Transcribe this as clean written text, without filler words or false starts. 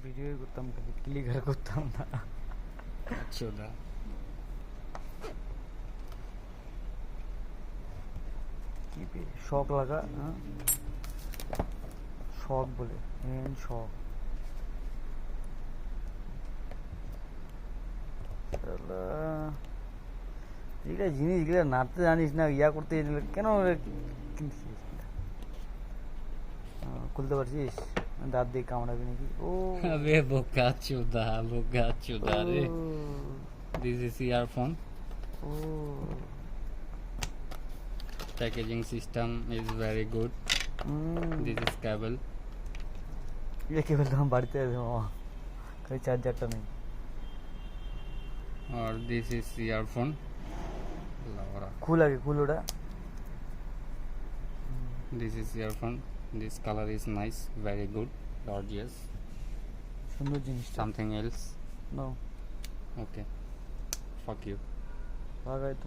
Video করতাম খালি click আর করতাম না। চোদা কি শক লাগা, হ্যাঁ শক বলে N-Shoks। এগুলা জিনিস এগুলা নাড়তে জানিস না, ইয়া করতে কেন কিনছিস? খুলতে পারছিস? দাঁত দিয়ে কামড়াবি নাকি? ও আবে বোকা চোদা রে। This is earphone. O Packaging system is very good. This is cable. ये केवल हम बाड़ते हैं वहाँ कहीं चार्जर नहीं। और this is earphone. Laura. cool उड़ा। This is earphone. This color is nice, very good, gorgeous. सुंदर जिनिस। Something else? No। Okay. Fuck you. आ गए तुम।